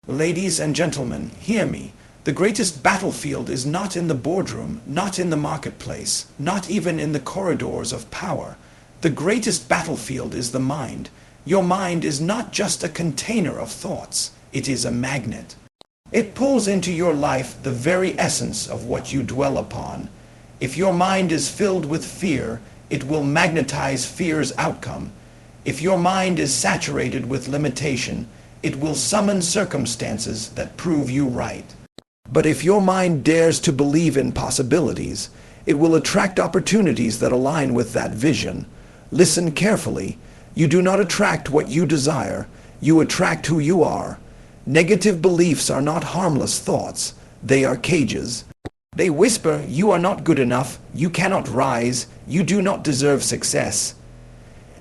Ladies and gentlemen, hear me. The greatest battlefield is not in the boardroom, not in the marketplace, not even in the corridors of power. The greatest battlefield is the mind. Your mind is not just a container of thoughts. It is a magnet. It pulls into your life the very essence of what you dwell upon. If your mind is filled with fear, it will magnetize fear's outcome. If your mind is saturated with limitation, it will summon circumstances that prove you right. But if your mind dares to believe in possibilities, it will attract opportunities that align with that vision. Listen carefully. You do not attract what you desire. You attract who you are. Negative beliefs are not harmless thoughts. They are cages. They whisper, you are not good enough, you cannot rise, you do not deserve success.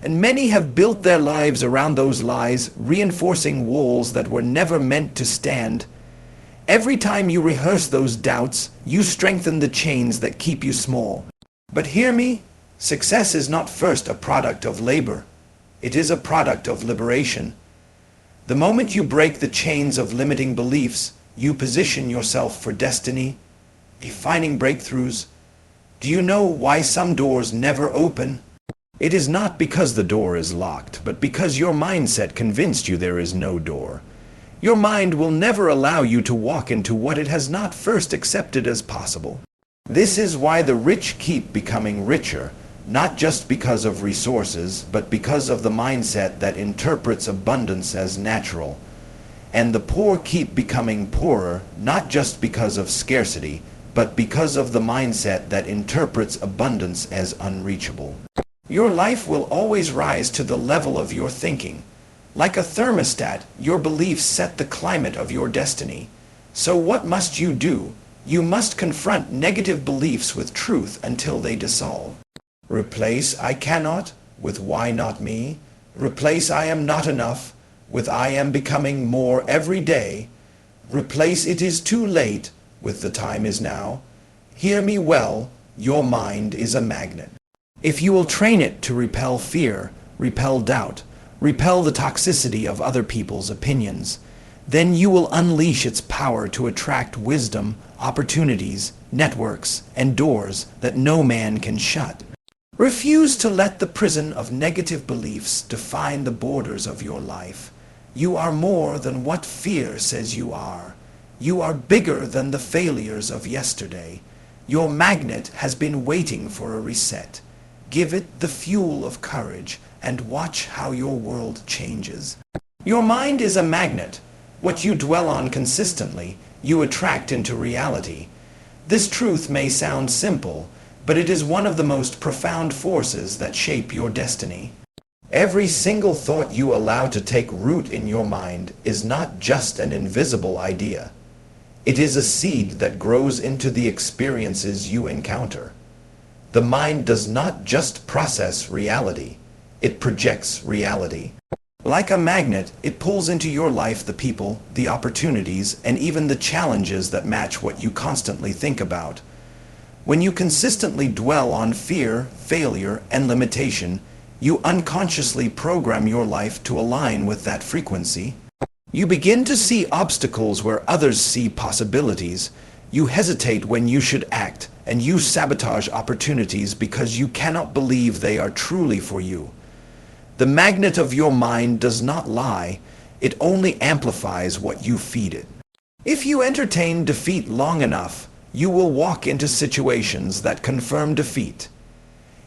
And many have built their lives around those lies, reinforcing walls that were never meant to stand. Every time you rehearse those doubts, you strengthen the chains that keep you small. But hear me, success is not first a product of labor. It is a product of liberation. The moment you break the chains of limiting beliefs, you position yourself for destiny, defining breakthroughs. Do you know why some doors never open? It is not because the door is locked, but because your mindset convinced you there is no door. Your mind will never allow you to walk into what it has not first accepted as possible. This is why the rich keep becoming richer, not just because of resources, but because of the mindset that interprets abundance as natural. And the poor keep becoming poorer, not just because of scarcity, but because of the mindset that interprets abundance as unreachable. Your life will always rise to the level of your thinking. Like a thermostat, your beliefs set the climate of your destiny. So what must you do? You must confront negative beliefs with truth until they dissolve. Replace I cannot with why not me. Replace I am not enough with I am becoming more every day. Replace it is too late with the time is now. Hear me well, your mind is a magnet. If you will train it to repel fear, repel doubt, repel the toxicity of other people's opinions, then you will unleash its power to attract wisdom, opportunities, networks, and doors that no man can shut. Refuse to let the prison of negative beliefs define the borders of your life. You are more than what fear says you are. You are bigger than the failures of yesterday. Your magnet has been waiting for a reset. Give it the fuel of courage and watch how your world changes. Your mind is a magnet. What you dwell on consistently, you attract into reality. This truth may sound simple, but it is one of the most profound forces that shape your destiny. Every single thought you allow to take root in your mind is not just an invisible idea. It is a seed that grows into the experiences you encounter. The mind does not just process reality, it projects reality. Like a magnet, it pulls into your life the people, the opportunities, and even the challenges that match what you constantly think about. When you consistently dwell on fear, failure, and limitation, you unconsciously program your life to align with that frequency. You begin to see obstacles where others see possibilities. You hesitate when you should act, and you sabotage opportunities because you cannot believe they are truly for you. The magnet of your mind does not lie. It only amplifies what you feed it. If you entertain defeat long enough, you will walk into situations that confirm defeat.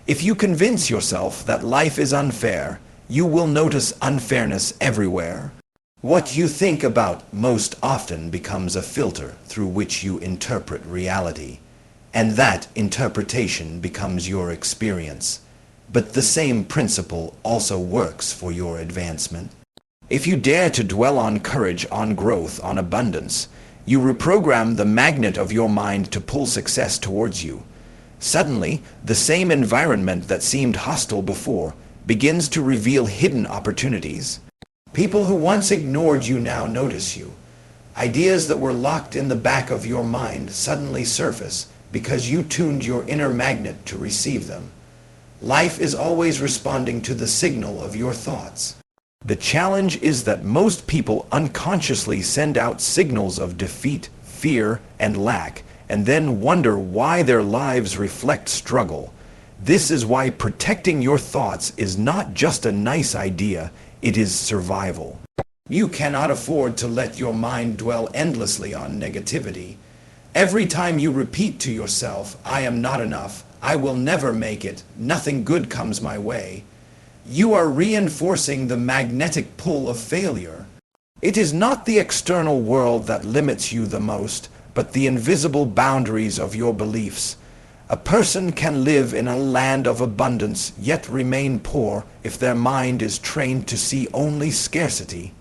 If you convince yourself that life is unfair, you will notice unfairness everywhere. What you think about most often becomes a filter through which you interpret reality, and that interpretation becomes your experience. But the same principle also works for your advancement. If you dare to dwell on courage, on growth, on abundance, you reprogram the magnet of your mind to pull success towards you. Suddenly, the same environment that seemed hostile before begins to reveal hidden opportunities. People who once ignored you now notice you. Ideas that were locked in the back of your mind suddenly surface because you tuned your inner magnet to receive them. Life is always responding to the signal of your thoughts. The challenge is that most people unconsciously send out signals of defeat, fear, and lack, and then wonder why their lives reflect struggle. This is why protecting your thoughts is not just a nice idea, it is survival. You cannot afford to let your mind dwell endlessly on negativity. Every time you repeat to yourself, "I am not enough, I will never make it, nothing good comes my way," you are reinforcing the magnetic pull of failure. It is not the external world that limits you the most, but the invisible boundaries of your beliefs. A person can live in a land of abundance yet remain poor if their mind is trained to see only scarcity.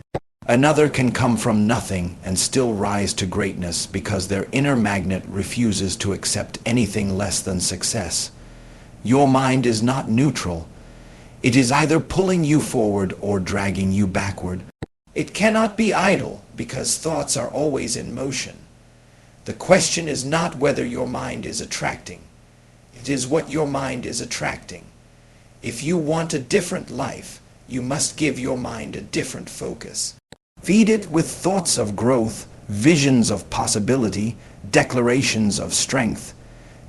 Another can come from nothing and still rise to greatness because their inner magnet refuses to accept anything less than success. Your mind is not neutral. It is either pulling you forward or dragging you backward. It cannot be idle because thoughts are always in motion. The question is not whether your mind is attracting. It is what your mind is attracting. If you want a different life, you must give your mind a different focus. Feed it with thoughts of growth, visions of possibility, declarations of strength.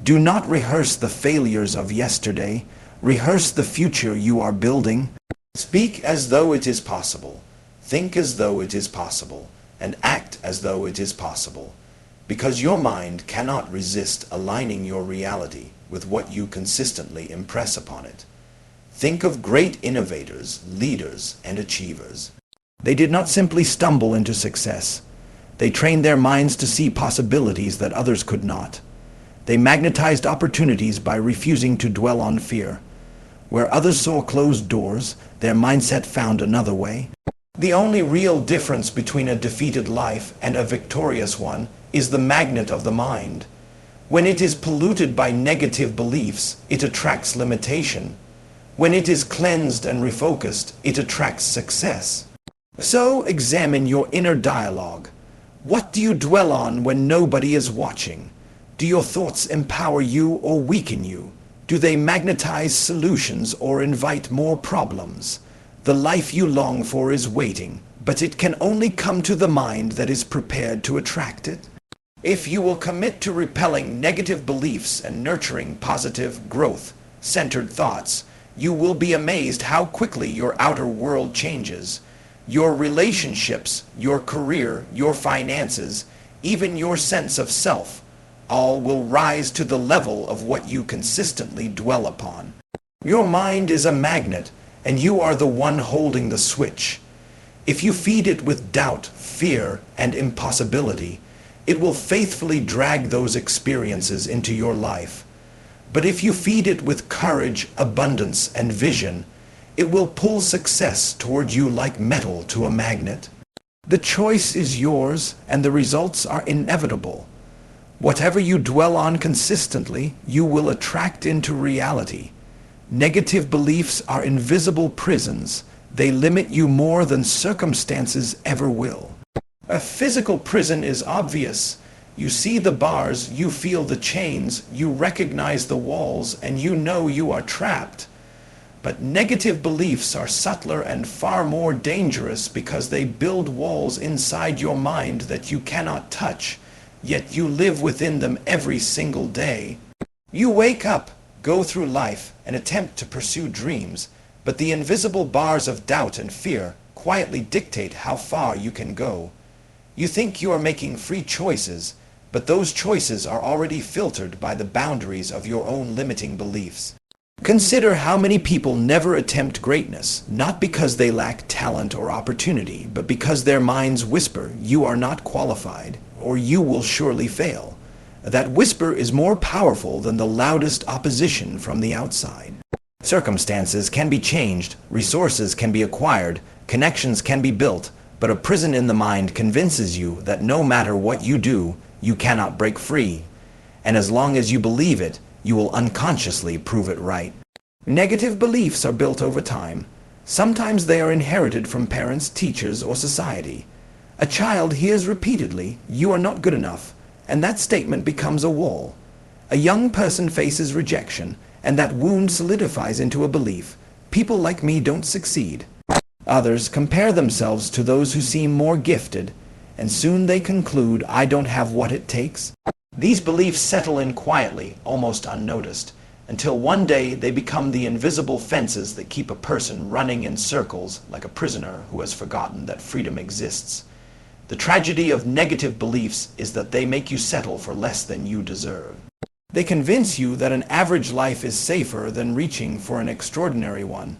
Do not rehearse the failures of yesterday. Rehearse the future you are building. Speak as though it is possible. Think as though it is possible. And act as though it is possible. Because your mind cannot resist aligning your reality with what you consistently impress upon it. Think of great innovators, leaders, and achievers. They did not simply stumble into success. They trained their minds to see possibilities that others could not. They magnetized opportunities by refusing to dwell on fear. Where others saw closed doors, their mindset found another way. The only real difference between a defeated life and a victorious one is the magnet of the mind. When it is polluted by negative beliefs, it attracts limitation. When it is cleansed and refocused, it attracts success. So examine your inner dialogue. What do you dwell on when nobody is watching? Do your thoughts empower you or weaken you? Do they magnetize solutions or invite more problems? The life you long for is waiting, but it can only come to the mind that is prepared to attract it. If you will commit to repelling negative beliefs and nurturing positive, growth-centered thoughts, you will be amazed how quickly your outer world changes. Your relationships, your career, your finances, even your sense of self, all will rise to the level of what you consistently dwell upon. Your mind is a magnet, and you are the one holding the switch. If you feed it with doubt, fear, and impossibility, it will faithfully drag those experiences into your life. But if you feed it with courage, abundance, and vision, it will pull success toward you like metal to a magnet. The choice is yours, and the results are inevitable. Whatever you dwell on consistently, you will attract into reality. Negative beliefs are invisible prisons. They limit you more than circumstances ever will. A physical prison is obvious. You see the bars, you feel the chains, you recognize the walls, and you know you are trapped. But negative beliefs are subtler and far more dangerous because they build walls inside your mind that you cannot touch, yet you live within them every single day. You wake up, go through life, and attempt to pursue dreams, but the invisible bars of doubt and fear quietly dictate how far you can go. You think you are making free choices, but those choices are already filtered by the boundaries of your own limiting beliefs. Consider how many people never attempt greatness, not because they lack talent or opportunity, but because their minds whisper, "You are not qualified," or "You will surely fail." That whisper is more powerful than the loudest opposition from the outside. Circumstances can be changed, resources can be acquired, connections can be built, but a prison in the mind convinces you that no matter what you do, you cannot break free. And as long as you believe it, you will unconsciously prove it right. Negative beliefs are built over time. Sometimes they are inherited from parents, teachers, or society. A child hears repeatedly, "You are not good enough," and that statement becomes a wall. A young person faces rejection, and that wound solidifies into a belief, "People like me don't succeed." Others compare themselves to those who seem more gifted, and soon they conclude, I don't have what it takes. These beliefs settle in quietly, almost unnoticed, until one day they become the invisible fences that keep a person running in circles like a prisoner who has forgotten that freedom exists. The tragedy of negative beliefs is that they make you settle for less than you deserve. They convince you that an average life is safer than reaching for an extraordinary one.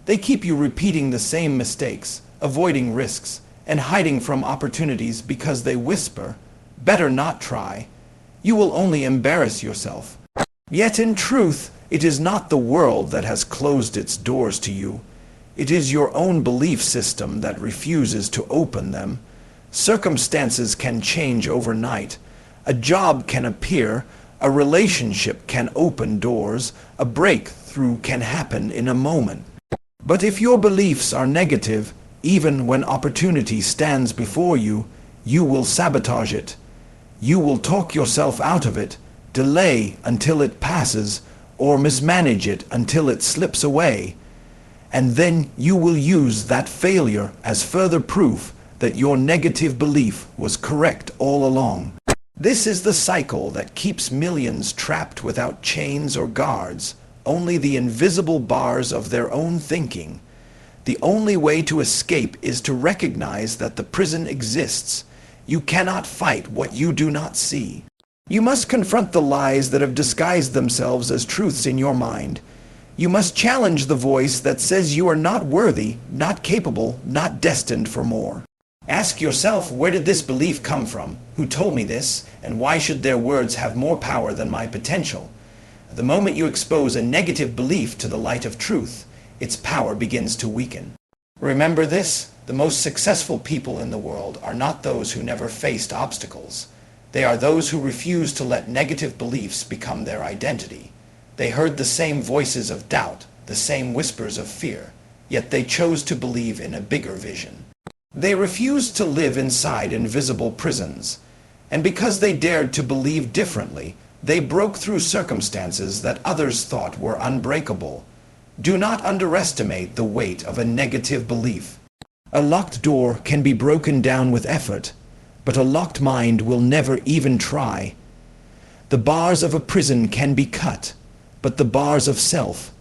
They keep you repeating the same mistakes, avoiding risks, and hiding from opportunities because they whisper, better not try. You will only embarrass yourself. Yet in truth, it is not the world that has closed its doors to you. It is your own belief system that refuses to open them. Circumstances can change overnight. A job can appear. A relationship can open doors. A breakthrough can happen in a moment. But if your beliefs are negative, even when opportunity stands before you, you will sabotage it. You will talk yourself out of it, delay until it passes, or mismanage it until it slips away. And then you will use that failure as further proof that your negative belief was correct all along. This is the cycle that keeps millions trapped without chains or guards, only the invisible bars of their own thinking. The only way to escape is to recognize that the prison exists. You cannot fight what you do not see. You must confront the lies that have disguised themselves as truths in your mind. You must challenge the voice that says you are not worthy, not capable, not destined for more. Ask yourself, where did this belief come from? Who told me this? And why should their words have more power than my potential? The moment you expose a negative belief to the light of truth, its power begins to weaken. Remember this, the most successful people in the world are not those who never faced obstacles. They are those who refuse to let negative beliefs become their identity. They heard the same voices of doubt, the same whispers of fear, yet they chose to believe in a bigger vision. They refused to live inside invisible prisons, and because they dared to believe differently, they broke through circumstances that others thought were unbreakable. Do not underestimate the weight of a negative belief. A locked door can be broken down with effort, but a locked mind will never even try. The bars of a prison can be cut, but the bars of self,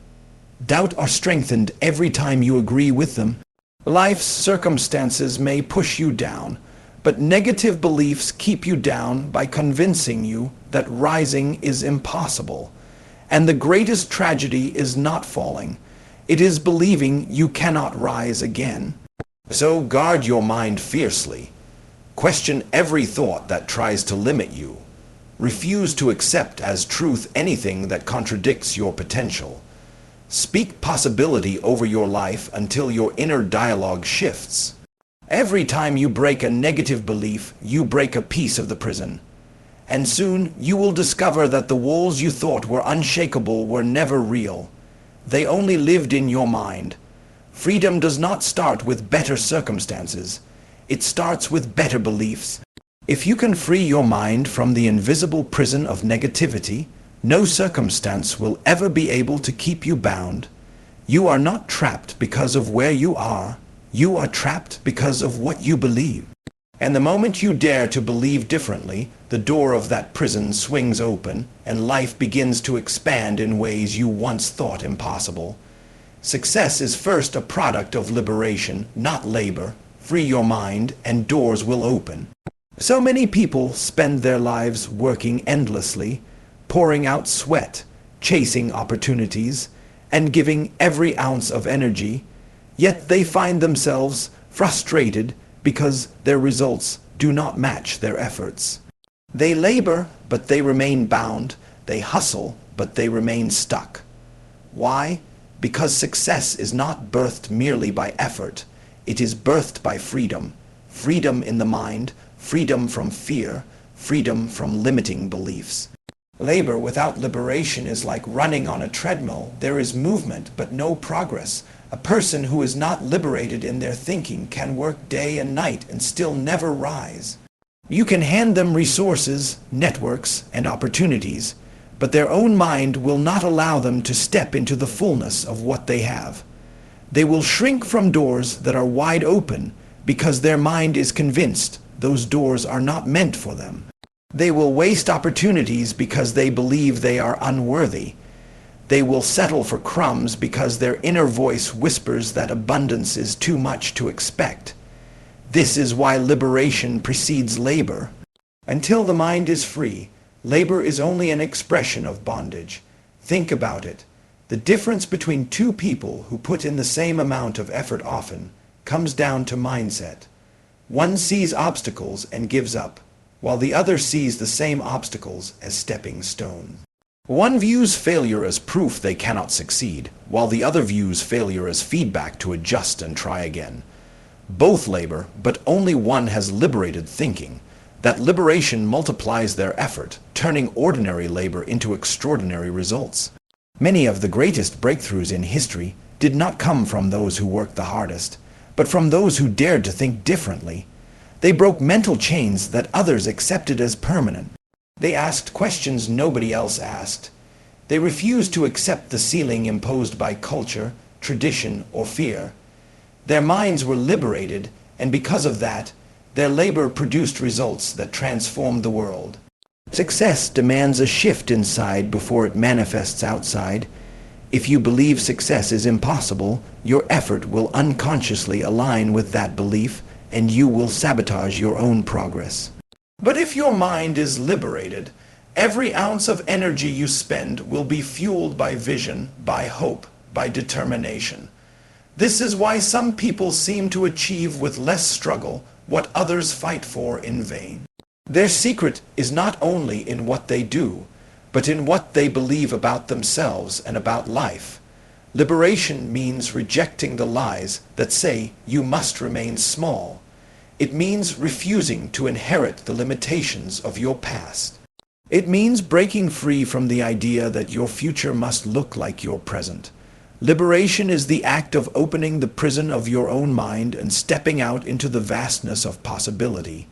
doubt are strengthened every time you agree with them. Life's circumstances may push you down, but negative beliefs keep you down by convincing you that rising is impossible. And the greatest tragedy is not falling. It is believing you cannot rise again. So guard your mind fiercely. Question every thought that tries to limit you. Refuse to accept as truth anything that contradicts your potential. Speak possibility over your life until your inner dialogue shifts. Every time you break a negative belief, you break a piece of the prison. And soon you will discover that the walls you thought were unshakable were never real. They only lived in your mind. Freedom does not start with better circumstances. It starts with better beliefs. If you can free your mind from the invisible prison of negativity, no circumstance will ever be able to keep you bound. You are not trapped because of where you are. You are trapped because of what you believe. And the moment you dare to believe differently, the door of that prison swings open, and life begins to expand in ways you once thought impossible. Success is first a product of liberation, not labor. Free your mind, and doors will open. So many people spend their lives working endlessly, pouring out sweat, chasing opportunities, and giving every ounce of energy, yet they find themselves frustrated because their results do not match their efforts. They labor, but they remain bound. They hustle, but they remain stuck. Why? Because success is not birthed merely by effort. It is birthed by freedom. Freedom in the mind, freedom from fear, freedom from limiting beliefs. Labor without liberation is like running on a treadmill. There is movement, but no progress. A person who is not liberated in their thinking can work day and night and still never rise. You can hand them resources, networks, and opportunities, but their own mind will not allow them to step into the fullness of what they have. They will shrink from doors that are wide open because their mind is convinced those doors are not meant for them. They will waste opportunities because they believe they are unworthy. They will settle for crumbs because their inner voice whispers that abundance is too much to expect. This is why liberation precedes labor. Until the mind is free, labor is only an expression of bondage. Think about it. The difference between two people who put in the same amount of effort often comes down to mindset. One sees obstacles and gives up, while the other sees the same obstacles as stepping stones. One views failure as proof they cannot succeed, while the other views failure as feedback to adjust and try again. Both labor, but only one has liberated thinking. That liberation multiplies their effort, turning ordinary labor into extraordinary results. Many of the greatest breakthroughs in history did not come from those who worked the hardest, but from those who dared to think differently. They broke mental chains that others accepted as permanent. They asked questions nobody else asked. They refused to accept the ceiling imposed by culture, tradition, or fear. Their minds were liberated, and because of that, their labor produced results that transformed the world. Success demands a shift inside before it manifests outside. If you believe success is impossible, your effort will unconsciously align with that belief, and you will sabotage your own progress. But if your mind is liberated, every ounce of energy you spend will be fueled by vision, by hope, by determination. This is why some people seem to achieve with less struggle what others fight for in vain. Their secret is not only in what they do, but in what they believe about themselves and about life. Liberation means rejecting the lies that say you must remain small. It means refusing to inherit the limitations of your past. It means breaking free from the idea that your future must look like your present. Liberation is the act of opening the prison of your own mind and stepping out into the vastness of possibility.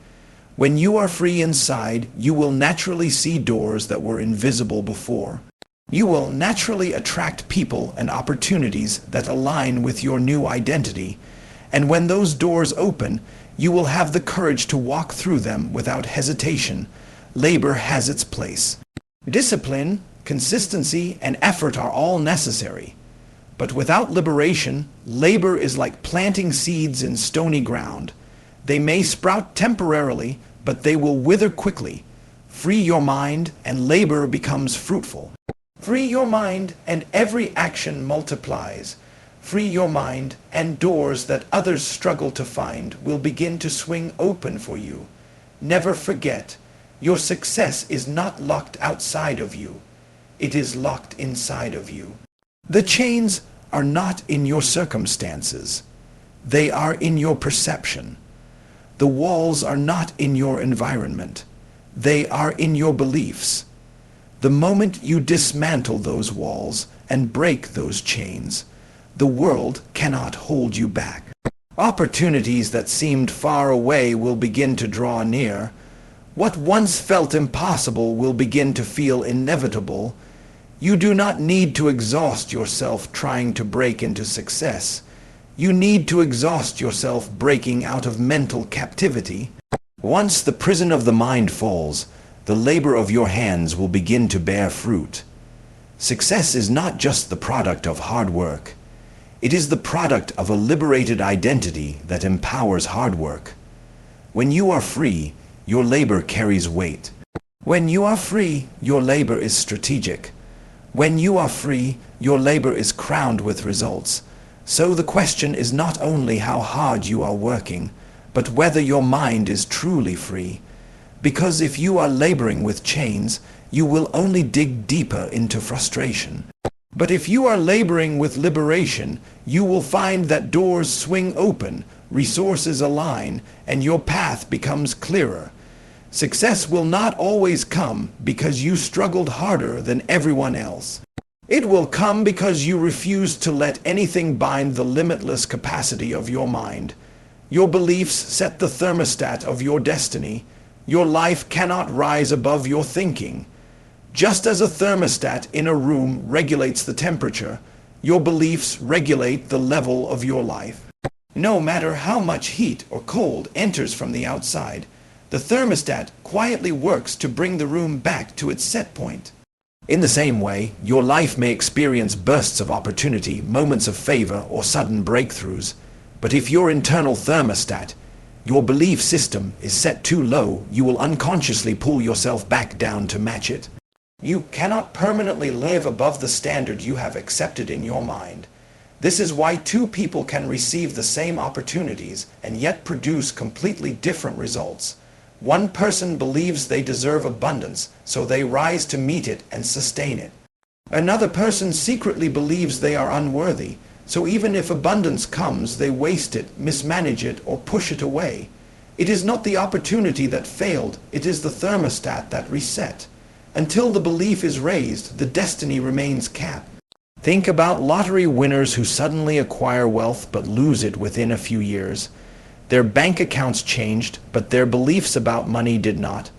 When you are free inside, you will naturally see doors that were invisible before. You will naturally attract people and opportunities that align with your new identity. And when those doors open, you will have the courage to walk through them without hesitation. Labor has its place. Discipline, consistency, and effort are all necessary. But without liberation, labor is like planting seeds in stony ground. They may sprout temporarily, but they will wither quickly. Free your mind, and labor becomes fruitful. Free your mind, and every action multiplies. Free your mind, and doors that others struggle to find will begin to swing open for you. Never forget, your success is not locked outside of you. It is locked inside of you. The chains are not in your circumstances. They are in your perception. The walls are not in your environment. They are in your beliefs. The moment you dismantle those walls and break those chains, the world cannot hold you back. Opportunities that seemed far away will begin to draw near. What once felt impossible will begin to feel inevitable. You do not need to exhaust yourself trying to break into success. You need to exhaust yourself breaking out of mental captivity. Once the prison of the mind falls, the labor of your hands will begin to bear fruit. Success is not just the product of hard work. It is the product of a liberated identity that empowers hard work. When you are free, your labor carries weight. When you are free, your labor is strategic. When you are free, your labor is crowned with results. So the question is not only how hard you are working, but whether your mind is truly free. Because if you are laboring with chains, you will only dig deeper into frustration. But if you are laboring with liberation, you will find that doors swing open, resources align, and your path becomes clearer. Success will not always come because you struggled harder than everyone else. It will come because you refuse to let anything bind the limitless capacity of your mind. Your beliefs set the thermostat of your destiny. Your life cannot rise above your thinking. Just as a thermostat in a room regulates the temperature, Your beliefs regulate the level of your life. No matter how much heat or cold enters from the outside, the thermostat quietly works to bring the room back to its set point. In the same way, your life may experience bursts of opportunity, moments of favor, or sudden breakthroughs. But if your internal thermostat, your belief system, is set too low, you will unconsciously pull yourself back down to match it. You cannot permanently live above the standard you have accepted in your mind. This is why two people can receive the same opportunities and yet produce completely different results. One person believes they deserve abundance, so they rise to meet it and sustain it. Another person secretly believes they are unworthy, so even if abundance comes, they waste it, mismanage it, or push it away. It is not the opportunity that failed, it is the thermostat that reset. Until the belief is raised, the destiny remains capped. Think about lottery winners who suddenly acquire wealth but lose it within a few years. Their bank accounts changed, but their beliefs about money did not.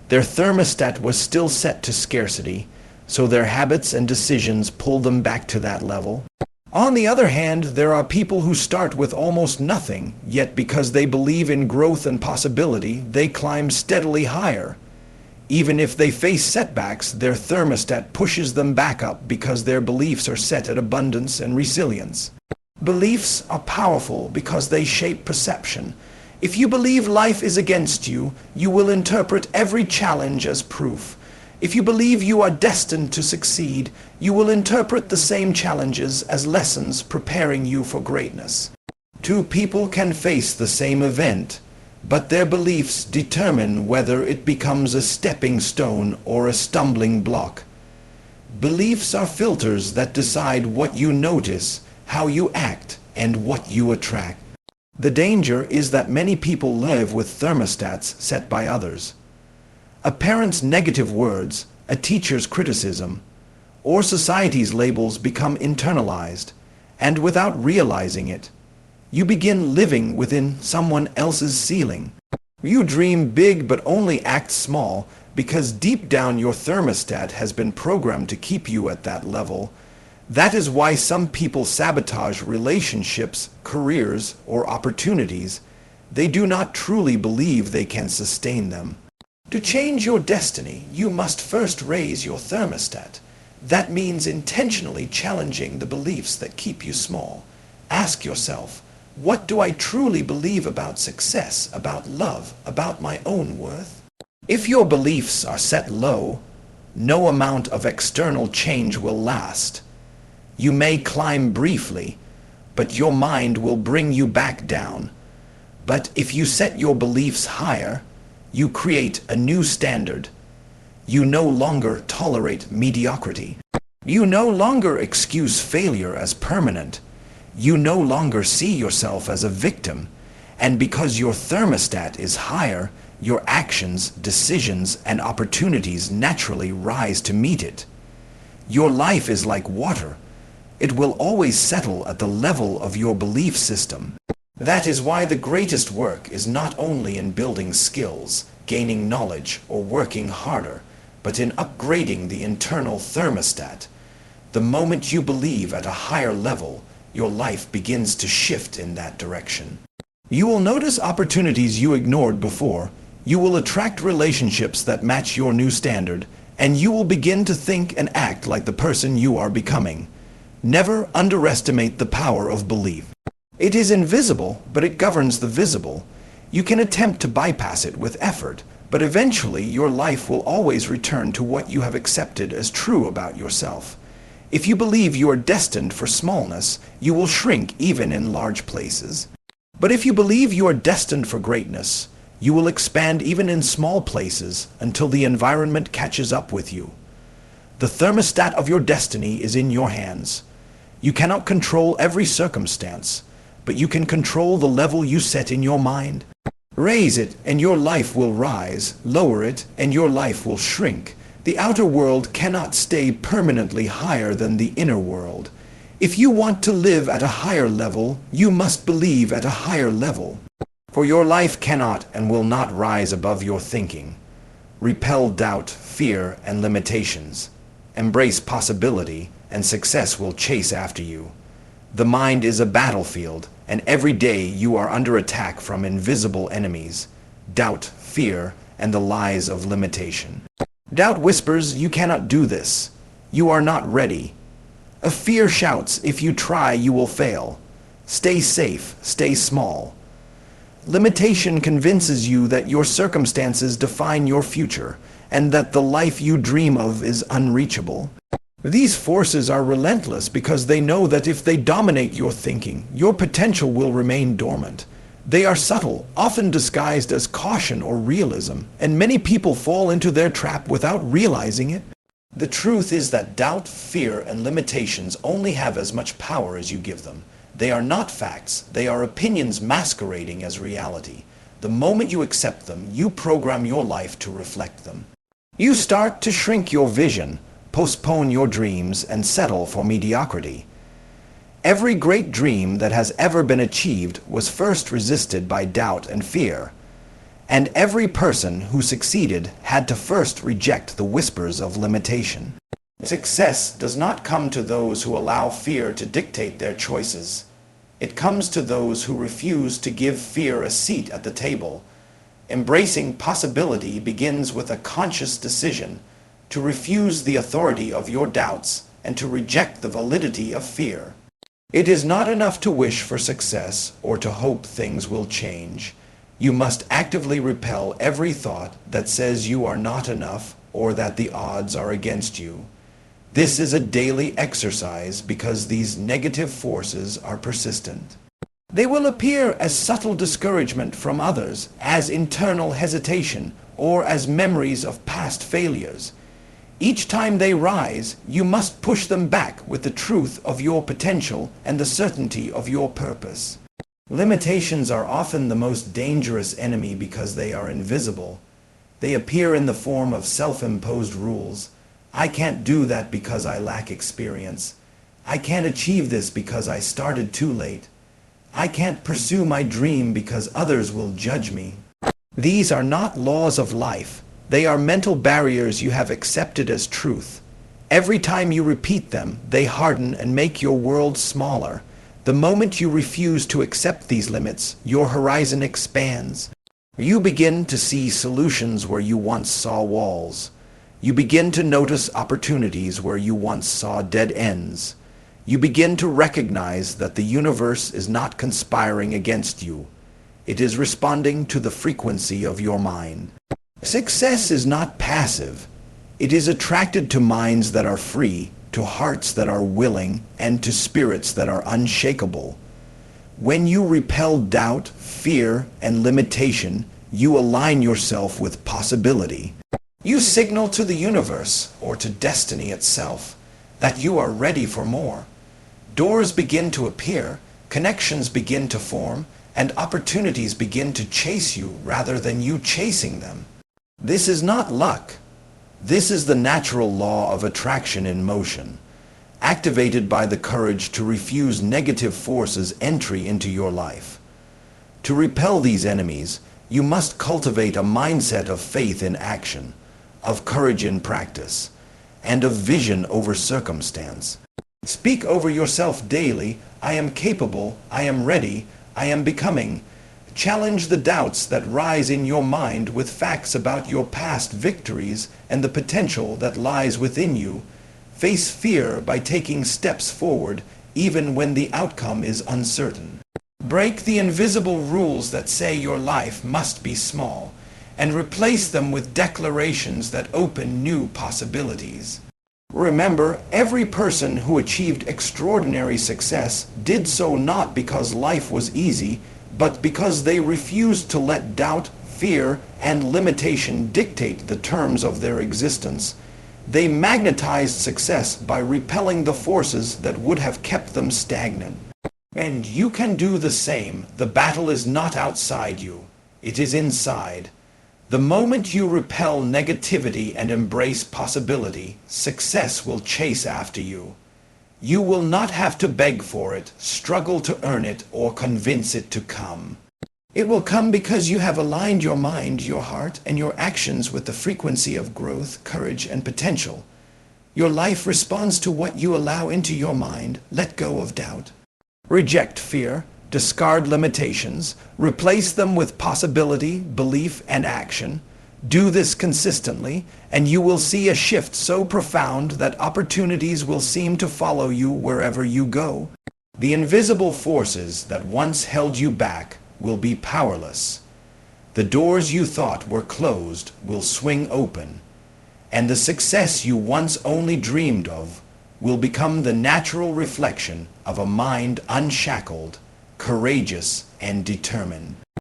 Their thermostat was still set to scarcity, so their habits and decisions pulled them back to that level. On the other hand, there are people who start with almost nothing, yet because they believe in growth and possibility, they climb steadily higher. Even if they face setbacks, their thermostat pushes them back up because their beliefs are set at abundance and resilience. Beliefs are powerful because they shape perception. If you believe life is against you, you will interpret every challenge as proof. If you believe you are destined to succeed, you will interpret the same challenges as lessons preparing you for greatness. Two people can face the same event, but their beliefs determine whether it becomes a stepping stone or a stumbling block. Beliefs are filters that decide what you notice, how you act, and what you attract. The danger is that many people live with thermostats set by others. A parent's negative words, a teacher's criticism, or society's labels become internalized, and without realizing it, you begin living within someone else's ceiling. You dream big but only act small because deep down your thermostat has been programmed to keep you at that level. That is why some people sabotage relationships, careers, or opportunities. They do not truly believe they can sustain them. To change your destiny, you must first raise your thermostat. That means intentionally challenging the beliefs that keep you small. Ask yourself, what do I truly believe about success, about love, about my own worth? If your beliefs are set low, no amount of external change will last. You may climb briefly, but your mind will bring you back down. But if you set your beliefs higher, you create a new standard. You no longer tolerate mediocrity. You no longer excuse failure as permanent. You no longer see yourself as a victim. And because your thermostat is higher, your actions, decisions, and opportunities naturally rise to meet it. Your life is like water. It will always settle at the level of your belief system. That is why the greatest work is not only in building skills, gaining knowledge, or working harder, but in upgrading the internal thermostat. The moment you believe at a higher level, your life begins to shift in that direction. You will notice opportunities you ignored before. You will attract relationships that match your new standard, and you will begin to think and act like the person you are becoming. Never underestimate the power of belief. It is invisible, but it governs the visible. You can attempt to bypass it with effort, but eventually your life will always return to what you have accepted as true about yourself. If you believe you are destined for smallness, you will shrink even in large places. But if you believe you are destined for greatness, you will expand even in small places until the environment catches up with you. The thermostat of your destiny is in your hands. You cannot control every circumstance, but you can control the level you set in your mind. Raise it and your life will rise. Lower it and your life will shrink. The outer world cannot stay permanently higher than the inner world. If you want to live at a higher level, you must believe at a higher level. For your life cannot and will not rise above your thinking. Repel doubt, fear, and limitations. Embrace possibility and success will chase after you. The mind is a battlefield, and every day you are under attack from invisible enemies: doubt, fear, and the lies of limitation. Doubt whispers, "You cannot do this. You are not ready." A fear shouts, "If you try, you will fail. Stay safe, stay small." Limitation convinces you that your circumstances define your future, and that the life you dream of is unreachable. These forces are relentless because they know that if they dominate your thinking, your potential will remain dormant. They are subtle, often disguised as caution or realism, and many people fall into their trap without realizing it. The truth is that doubt, fear, and limitations only have as much power as you give them. They are not facts, they are opinions masquerading as reality. The moment you accept them, you program your life to reflect them. You start to shrink your vision, postpone your dreams, and settle for mediocrity. Every great dream that has ever been achieved was first resisted by doubt and fear. And every person who succeeded had to first reject the whispers of limitation. Success does not come to those who allow fear to dictate their choices. It comes to those who refuse to give fear a seat at the table. Embracing possibility begins with a conscious decision to refuse the authority of your doubts and to reject the validity of fear. It is not enough to wish for success or to hope things will change. You must actively repel every thought that says you are not enough or that the odds are against you. This is a daily exercise because these negative forces are persistent. They will appear as subtle discouragement from others, as internal hesitation, or as memories of past failures. Each time they rise, you must push them back with the truth of your potential and the certainty of your purpose. Limitations are often the most dangerous enemy because they are invisible. They appear in the form of self-imposed rules. I can't do that because I lack experience. I can't achieve this because I started too late. I can't pursue my dream because others will judge me. These are not laws of life. They are mental barriers you have accepted as truth. Every time you repeat them, they harden and make your world smaller. The moment you refuse to accept these limits, your horizon expands. You begin to see solutions where you once saw walls. You begin to notice opportunities where you once saw dead ends. You begin to recognize that the universe is not conspiring against you. It is responding to the frequency of your mind. Success is not passive. It is attracted to minds that are free, to hearts that are willing, and to spirits that are unshakable. When you repel doubt, fear, and limitation, you align yourself with possibility. You signal to the universe, or to destiny itself, that you are ready for more. Doors begin to appear, connections begin to form, and opportunities begin to chase you rather than you chasing them. This is not luck. This is the natural law of attraction in motion, activated by the courage to refuse negative forces' entry into your life. To repel these enemies, you must cultivate a mindset of faith in action, of courage in practice, and of vision over circumstance. Speak over yourself daily, "I am capable, I am ready, I am becoming." Challenge the doubts that rise in your mind with facts about your past victories and the potential that lies within you. Face fear by taking steps forward, even when the outcome is uncertain. Break the invisible rules that say your life must be small, and replace them with declarations that open new possibilities. Remember, every person who achieved extraordinary success did so not because life was easy, but because they refused to let doubt, fear, and limitation dictate the terms of their existence. They magnetized success by repelling the forces that would have kept them stagnant. And you can do the same. The battle is not outside you. It is inside. The moment you repel negativity and embrace possibility, success will chase after you. You will not have to beg for it, struggle to earn it, or convince it to come. It will come because you have aligned your mind, your heart, and your actions with the frequency of growth, courage, and potential. Your life responds to what you allow into your mind. Let go of doubt. Reject fear. Discard limitations. Replace them with possibility, belief, and action. Do this consistently, and you will see a shift so profound that opportunities will seem to follow you wherever you go. The invisible forces that once held you back will be powerless. The doors you thought were closed will swing open, and the success you once only dreamed of will become the natural reflection of a mind unshackled, courageous, and determined.